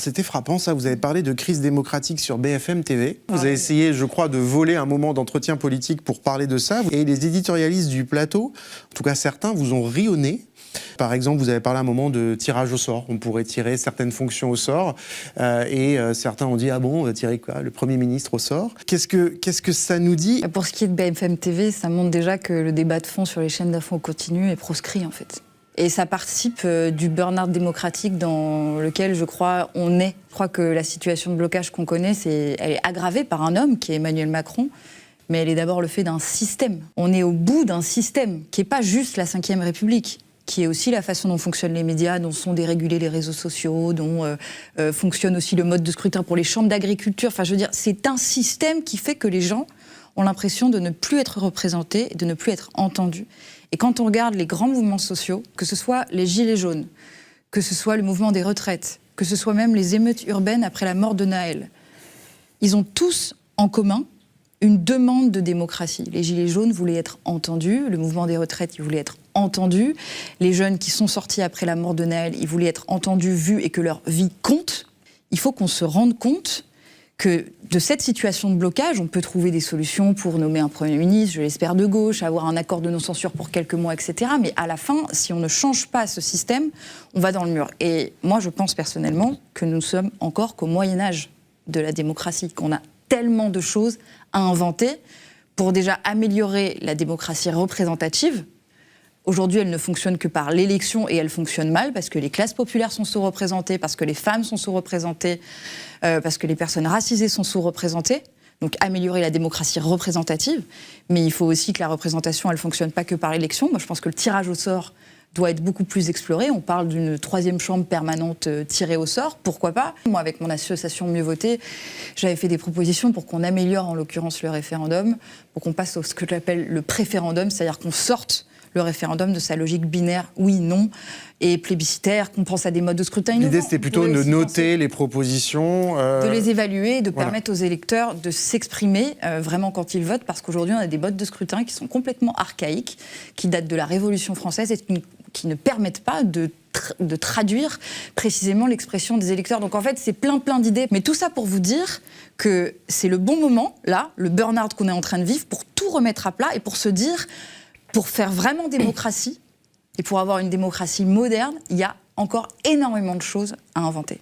C'était frappant, ça. Vous avez parlé de crise démocratique sur BFM TV. Vous avez essayé, je crois, de voler un moment d'entretien politique pour parler de ça. Et les éditorialistes du plateau, en tout cas certains, vous ont ri au nez. Par exemple, vous avez parlé à un moment de tirage au sort. On pourrait tirer certaines fonctions au sort. Certains ont dit, ah bon, on va tirer quoi, le Premier ministre au sort. Qu'est-ce que ça nous dit? Pour ce qui est de BFM TV, ça montre déjà que le débat de fond sur les chaînes d'infos continu est proscrit, en fait. Et ça participe du burn-out démocratique dans lequel, je crois, on est. Je crois que la situation de blocage qu'on connaît, elle est aggravée par un homme qui est Emmanuel Macron, mais elle est d'abord le fait d'un système. On est au bout d'un système qui n'est pas juste la Ve République, qui est aussi la façon dont fonctionnent les médias, dont sont dérégulés les réseaux sociaux, dont fonctionne aussi le mode de scrutin pour les chambres d'agriculture. Enfin, je veux dire, c'est un système qui fait que les gens ont l'impression de ne plus être représentés, de ne plus être entendus. Et quand on regarde les grands mouvements sociaux, que ce soit les Gilets jaunes, que ce soit le mouvement des retraites, que ce soit même les émeutes urbaines après la mort de Naël, ils ont tous en commun une demande de démocratie. Les Gilets jaunes voulaient être entendus, le mouvement des retraites, il voulait être entendu, les jeunes qui sont sortis après la mort de Naël, ils voulaient être entendus, vus et que leur vie compte. Il faut qu'on se rende compte que de cette situation de blocage, on peut trouver des solutions pour nommer un Premier ministre, je l'espère de gauche, avoir un accord de non-censure pour quelques mois, etc. Mais à la fin, si on ne change pas ce système, on va dans le mur. Et moi, je pense personnellement que nous ne sommes encore qu'au Moyen-Âge de la démocratie, qu'on a tellement de choses à inventer pour déjà améliorer la démocratie représentative. Aujourd'hui, elle ne fonctionne que par l'élection et elle fonctionne mal parce que les classes populaires sont sous-représentées, parce que les femmes sont sous-représentées, parce que les personnes racisées sont sous-représentées. Donc améliorer la démocratie représentative. Mais il faut aussi que la représentation, elle ne fonctionne pas que par l'élection. Moi, je pense que le tirage au sort doit être beaucoup plus exploré. On parle d'une 3e chambre permanente tirée au sort. Pourquoi pas? Moi, avec mon association Mieux Voter, j'avais fait des propositions pour qu'on améliore, en l'occurrence, le référendum, pour qu'on passe à ce que j'appelle le préférendum, c'est-à-dire qu'on sorte le référendum de sa logique binaire oui-non et plébiscitaire, qu'on pense à des modes de scrutin innovants. L'idée, c'était plutôt de noter les propositions... De les évaluer, de permettre aux électeurs de s'exprimer vraiment quand ils votent, parce qu'aujourd'hui, on a des modes de scrutin qui sont complètement archaïques, qui datent de la Révolution française et qui ne permettent pas de traduire précisément l'expression des électeurs. Donc en fait, c'est plein d'idées. Mais tout ça pour vous dire que c'est le bon moment, là, le burn-out qu'on est en train de vivre, pour tout remettre à plat et pour se dire... Pour faire vraiment démocratie, et pour avoir une démocratie moderne, il y a encore énormément de choses à inventer.